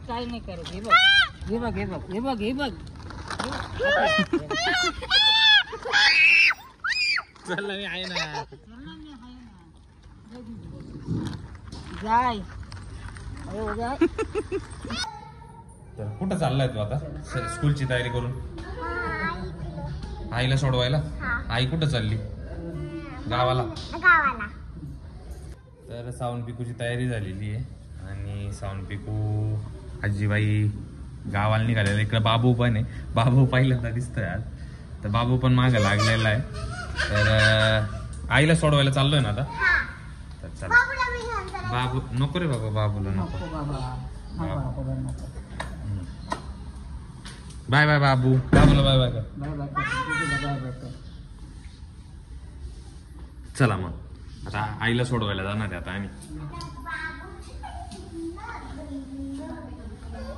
काय नाही करत. हे बघ हे बघ हे बघ हे बघ हे बघ. चल मी आहे ना. जाय. अरे जाय. तर कुठं चाललाय तू आता स्कूलची तयारी करून? आईला सोडवायला? आई कुठं चालली? गावाला. तर सावन पिकूची तयारी झालेली आहे आणि सावन पिकू आजीबाई गावाला निघालेला. इकडे बाबू पण आहे. बाबू पहिल्यांदा दिसतोय आज. तर बाबू पण मागं लागलेला आहे. तर आईला सोडवायला चाललोय ना आता. तर चला. बाबू नको रे बाबा, बाबूला नको. बाय बाय बाबू. बाबूला बाय बाय कर. चला मग आता आईला सोडवायला जाणार आहे आता. आणि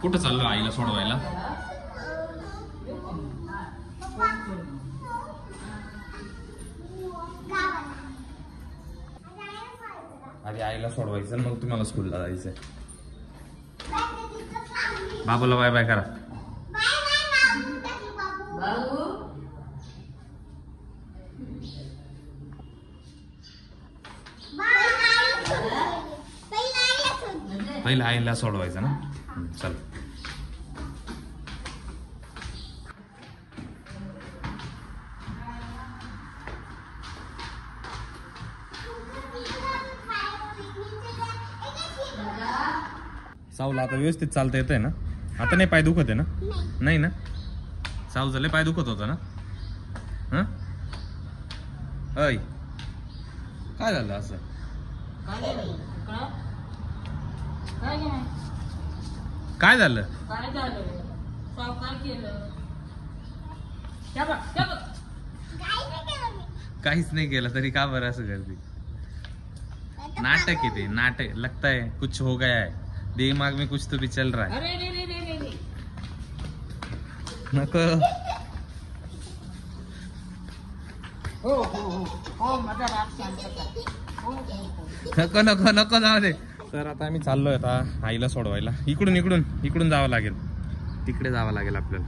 कुठं चाललो आईला सोडवायला? आधी आईला सोडवायचं मग तुम्हाला स्कूलला जायचंय. बाबूला बाय बाय करा. पहिला आईला सोडवायचं ना. चल. साऊला आता व्यवस्थित चालता येतंय ना? आता नाही पाय दुखत आहे ना? नाही ना? साऊ झाले पाय दुखत होता ना? हं? अय काय झालं असं? काय झालं? काहीच नाही केलं तरी का बरं असं करते? नाटक है ते, नाटक. लगता है कुछ हो गया है दिमाग में, कुछ तो भी चल रहा है. नको नको नको नको जाऊ दे. तर आता आम्ही चाललोय आता आईला सोडवायला. इकडून इकडून इकडून जावं लागेल. तिकडे जावं लागेल आपल्याला.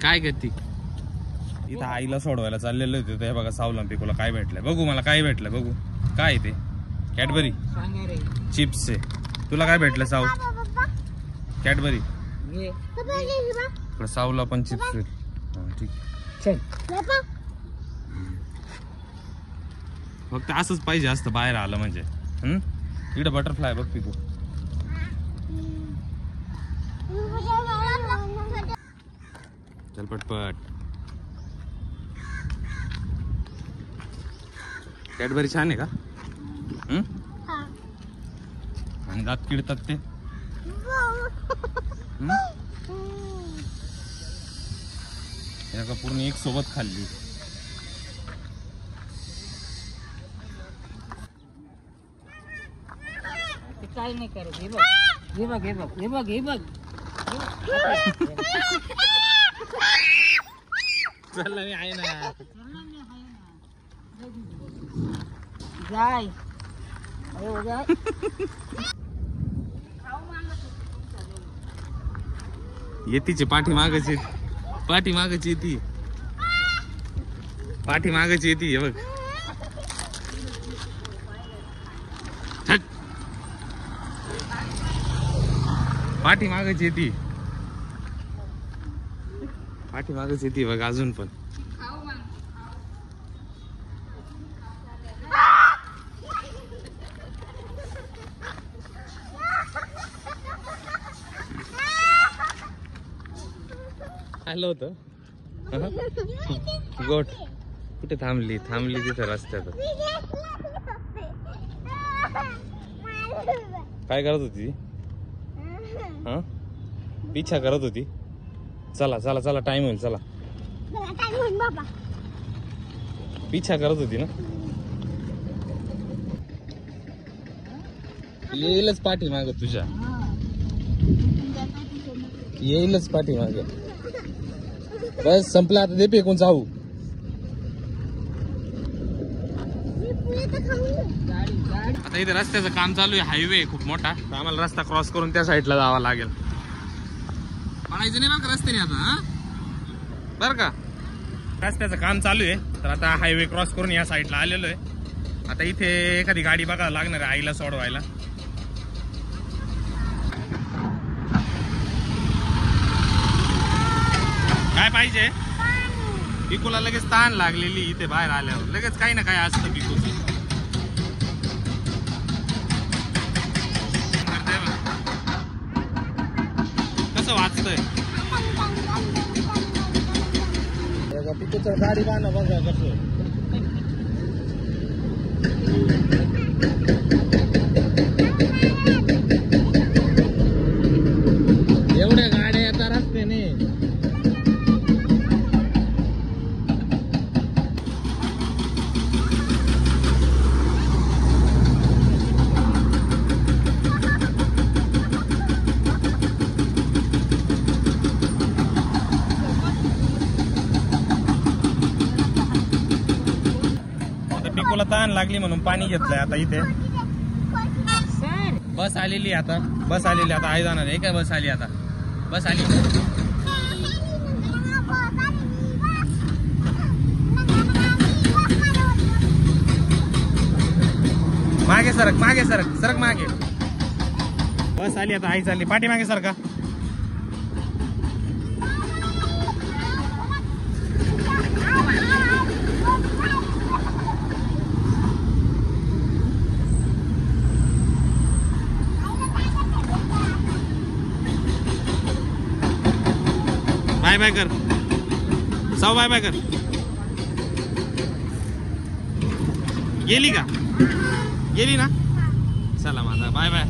काय करती? इथं आईला सोडवायला चाललेलो होते. हे बघा सावला पिकोला काय भेटलंय बघू. मला काय भेटलं बघू. काय ते? कॅडबरी चिप्स आहे. तुला काय भेटलं साऊ? कॅडबरी. साऊला पण चिप्स आहे. ठीक. फक्त असंच पाहिजे असतं बाहेर आलं म्हणजे. इकडे बटरफ्लाय बघ पिकू. चल पटपट. कॅडबरी छान आहे का? आणि दात किडतात ते. पूर्ण एक सोबत खाल्ली. काय नाही करत. हे बघ हे बघ हे बघ हे बघ हे बघ. चल मी आहे ना. जाय. अरे जाय. येतीचे पाठी मागायची. पाठी मागायची येते. पाठी मागायची येते. हे बघ. पाठी मागायची येते. पाठी मागायची येते बघ अजून पण. आलं होतं गोट. कुठे थांबली? थांबली तिथं रस्त्यात. काय करत होती? हा पिछा करत होती. चला चला चला टाइम होईल. चला पिछा करत होती ना. येईलच पाठी माग तुझ्या. येईलच पाठी माग. बस संपला आता. दे फेकून जाऊ. आता इथे रस्त्याचं काम चालू आहे, हायवे खूप मोठा, तर आम्हाला रस्ता क्रॉस करून त्या साईडला जावं लागेल. म्हणायचं नाही बरं का रस्त्याने आता, बर का. रस्त्याचं काम चालू आहे, तर आता हायवे क्रॉस करून या साईडला आलेलो आहे. आता इथे एखादी गाडी बघायला लागणार आहे आईला सोडवायला. काय पाहिजे? पिकूला लगेच ताण लागलेली इथे बाहेर आल्यावर, लगेच काही ना काही असतं पिकूचं. कसं वाचतंय पिकूचं गाडी बांधा बघा कसं. एवढ्या गाड्या येतात रस्त्याने. पिकूला ताण लागली म्हणून पाणी घेतलंय आता इथे. बस आलेली आता, बस आलेली आता. आई जाणार आहे काय? बस आली आता, बस आली. मागे सरक, मागे सरक, सरक मागे. बस आली आता, आई चालली पाठी मागे सरका. बाय बाय कर, साव बाय बाय कर. गेली का? गेली ना? चला माझा बाय बाय.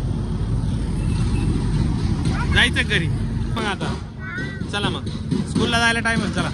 जायचं घरी मग आता. चला मग स्कूलला जायला टाइम आहे. चला.